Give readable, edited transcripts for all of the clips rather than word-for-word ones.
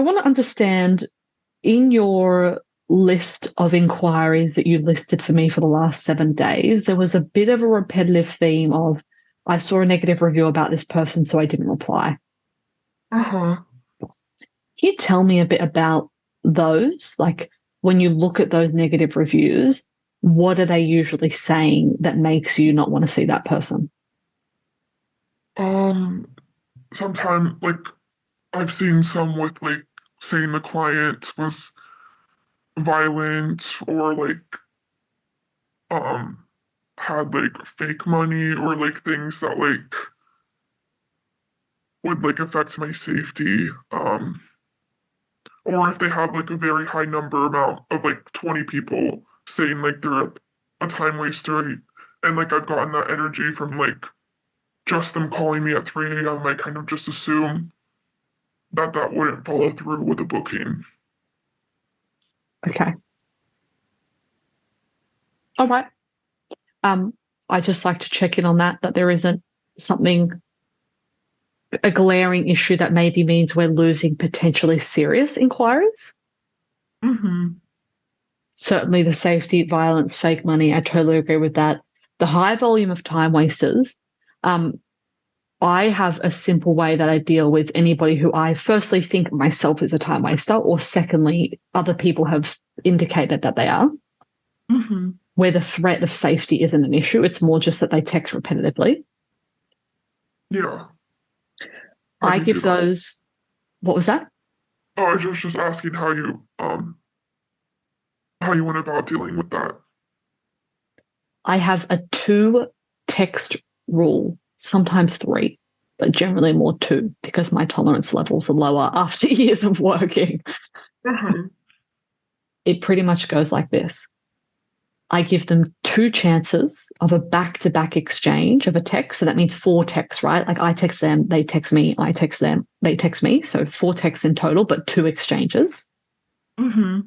want to understand, in your list of inquiries that you listed for me for the last 7 days, there was a bit of a repetitive theme of, I saw a negative review about this person, so I didn't reply. Uh-huh. Can you tell me a bit about those? Like, when you look at those negative reviews, what are they usually saying that makes you not want to see that person? Sometimes, like, I've seen some with, like, saying the client was violent or, like, um, had, like, fake money or, like, things that, like, would, like, affect my safety. Or if they have, like, a very high number amount of, like, 20 people saying, like, they're a time waster, and, like, I've gotten that energy from, like, just them calling me at 3 a.m., I kind of just assume that that wouldn't follow through with a booking. Okay. All right. I just like to check in on that there isn't something, a glaring issue that maybe means we're losing potentially serious inquiries. Mm-hmm. Certainly the safety, violence, fake money, I totally agree with that. The high volume of time wasters, I have a simple way that I deal with anybody who I firstly think myself is a time waster, or secondly, other people have indicated that they are, Mm-hmm. where the threat of safety isn't an issue. It's more just that they text repetitively. Yeah. How I do you do give that? those, what was that? Oh, I was just asking how you went about dealing with that. I have a 2 text rule, sometimes 3, but generally more 2 because my tolerance levels are lower after years of working. Uh-huh. It pretty much goes like this. I give them 2 chances of a back-to-back exchange of a text. So that means 4 texts, right? Like I text them, they text me, I text them, they text me. So 4 texts in total, but 2 exchanges Mm-hmm.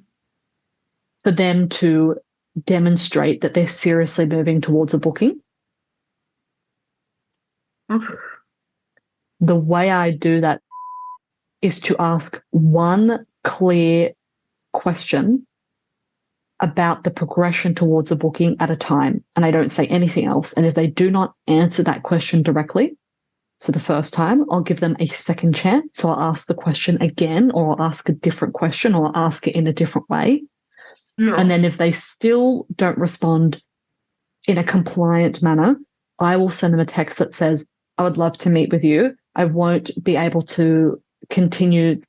for them to demonstrate that they're seriously moving towards a booking. Okay. The way I do that is to ask one clear question about the progression towards a booking at a time, and I don't say anything else. And if they do not answer that question directly, so the first time, I'll give them a second chance. So I'll ask the question again, or I'll ask a different question, or I'll ask it in a different way. And Yeah. then if they still don't respond in a compliant manner, I will send them a text that says, I would love to meet with you. I won't be able to continue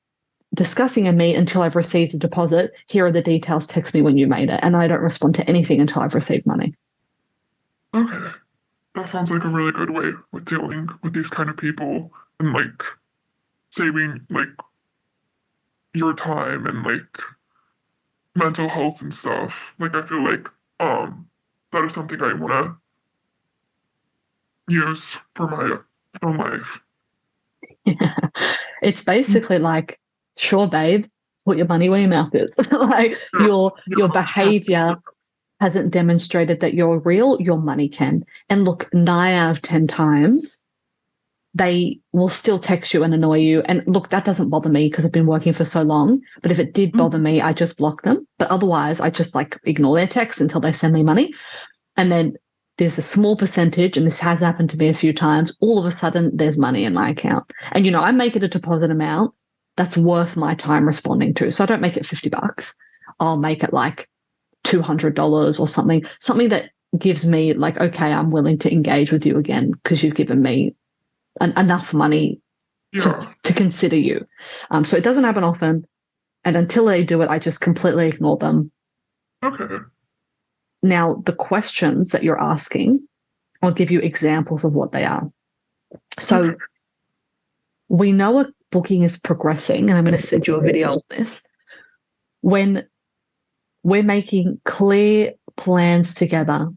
discussing a meet until I've received a deposit. Here are the details. Text me when you made it. And I don't respond to anything until I've received money. Okay. That sounds like a really good way with dealing with these kind of people and like saving like your time and like mental health and stuff. Like I feel like that is something I wanna use for my own life. It's basically like, sure, babe, put your money where your mouth is. Like Yeah. your Yeah, sure. behavior hasn't demonstrated that you're real, your money can. And look, 9 out of 10 times they will still text you and annoy you. And look, that doesn't bother me because I've been working for so long. But if it did bother Mhm. me, I just block them. But otherwise, I just like ignore their texts until they send me money. And then there's a small percentage, and this has happened to me a few times, all of a sudden there's money in my account. And, I make it a deposit amount that's worth my time responding to. So I don't make it $50. I'll make it like $200 or something that gives me like, okay, I'm willing to engage with you again because you've given me enough money to, Yeah. to consider you. So it doesn't happen often. And until they do it, I just completely ignore them. Okay. Now, the questions that you're asking, I'll give you examples of what they are. Okay. So we know a booking is progressing, and I'm going to send you a video on this, when we're making clear plans together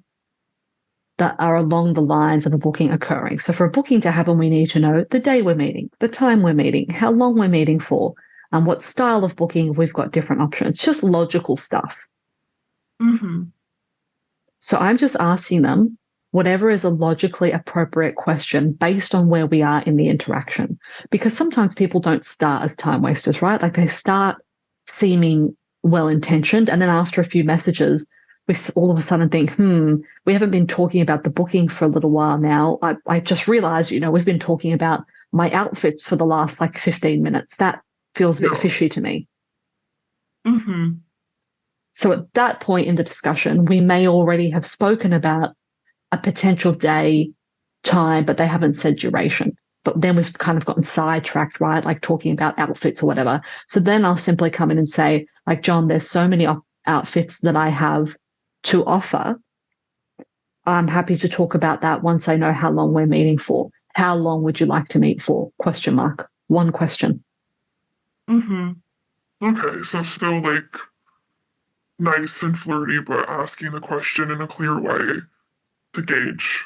that are along the lines of a booking occurring. So for a booking to happen, we need to know the day we're meeting, the time we're meeting, how long we're meeting for, and what style of booking. We've got different options, just logical stuff. Mm-hmm. So I'm just asking them, whatever is a logically appropriate question based on where we are in the interaction. Because sometimes people don't start as time wasters, right? Like they start seeming well-intentioned, and then after a few messages, we all of a sudden think, we haven't been talking about the booking for a little while now. I just realized, we've been talking about my outfits for the last 15 minutes. That feels a bit fishy to me. Mm-hmm. So at that point in the discussion, we may already have spoken about a potential day, time, but they haven't said duration. But then we've kind of gotten sidetracked, right? Like talking about outfits or whatever. So then I'll simply come in and say, John, there's so many outfits that I have to offer. I'm happy to talk about that once I know how long we're meeting for. How long would you like to meet for? ? One question. Mm-hmm. Okay, so still nice and flirty, but asking the question in a clear way to gauge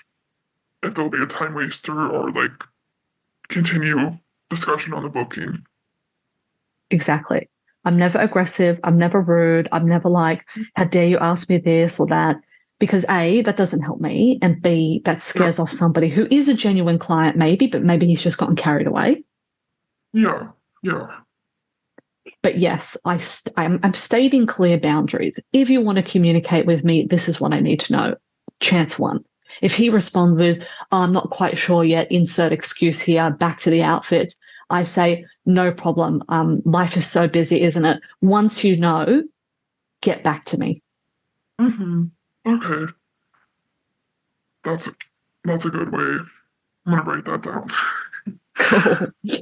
if there'll be a time waster or continue discussion on the booking. Exactly. I'm never aggressive. I'm never rude. I'm never how dare you ask me this or that? Because A, that doesn't help me. And B, that scares off somebody who is a genuine client, maybe, but maybe he's just gotten carried away. Yeah. But yes, I'm stating clear boundaries. If you want to communicate with me, this is what I need to know. Chance one. If he responds with, I'm not quite sure yet, insert excuse here, back to the outfits, I say, no problem. Life is so busy, isn't it? Once you know, get back to me. Mm-hmm. Okay. That's a good way. I'm going to write that down. Cool.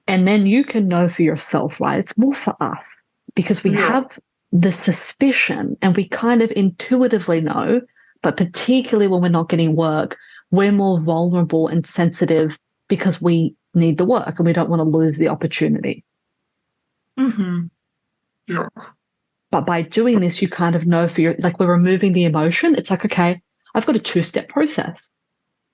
And then you can know for yourself, right? It's more for us because we have the suspicion and we kind of intuitively know, but particularly when we're not getting work, we're more vulnerable and sensitive because we need the work and we don't want to lose the opportunity. Mm-hmm. Yeah. But by doing this, you kind of know for we're removing the emotion. It's okay, I've got a 2-step process.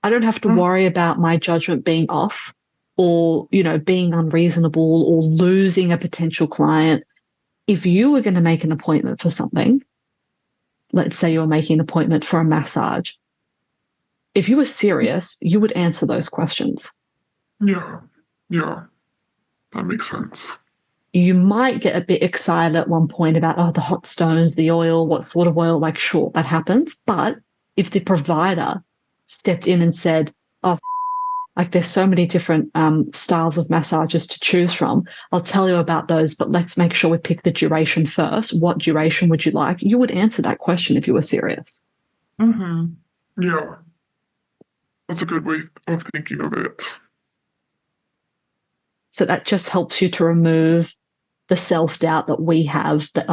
I don't have to worry about my judgment being off or, being unreasonable or losing a potential client. If you were going to make an appointment for something, let's say you're making an appointment for a massage, if you were serious, you would answer those questions. Yeah. That makes sense. You might get a bit excited at one point about, the hot stones, the oil, what sort of oil, sure, that happens. But if the provider stepped in and said, there's so many different styles of massages to choose from, I'll tell you about those, but let's make sure we pick the duration first. What duration would you like? You would answer that question if you were serious. Mm-hmm. Yeah. That's a good way of thinking of it. So that just helps you to remove the self-doubt that we have that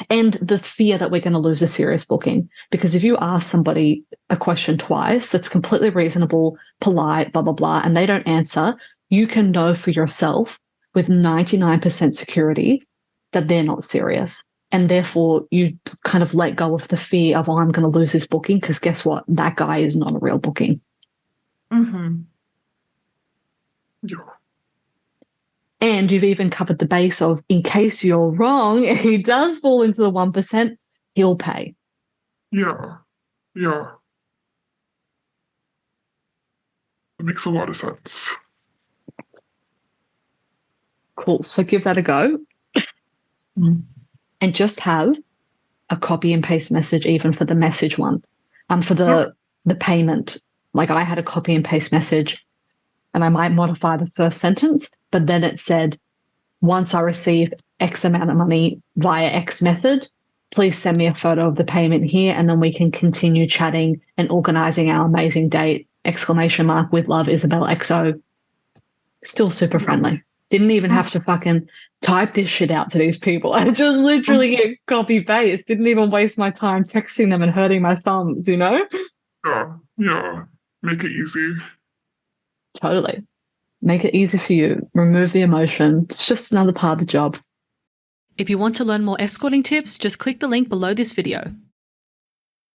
and the fear that we're going to lose a serious booking. Because if you ask somebody a question twice, that's completely reasonable, polite, blah, blah, blah, and they don't answer, you can know for yourself with 99% security that they're not serious. And therefore you kind of let go of the fear of, I'm going to lose this booking, because guess what? That guy is not a real booking. Mm-hmm. Yeah. And you've even covered the base of, in case you're wrong, if he does fall into the 1%, he'll pay. Yeah. That makes a lot of sense. Cool. So give that a go. And just have a copy and paste message even for the message one. For the payment, I had a copy and paste message and I might modify the first sentence, but then it said, once I receive X amount of money via X method, please send me a photo of the payment here, and then we can continue chatting and organizing our amazing date, ! With love, Isabel XO. Still super friendly. Didn't even have to fucking type this shit out to these people. I just literally hit copy paste. Didn't even waste my time texting them and hurting my thumbs, Yeah. Make it easy. Totally. Make it easy for you. Remove the emotion. It's just another part of the job. If you want to learn more escorting tips, just click the link below this video.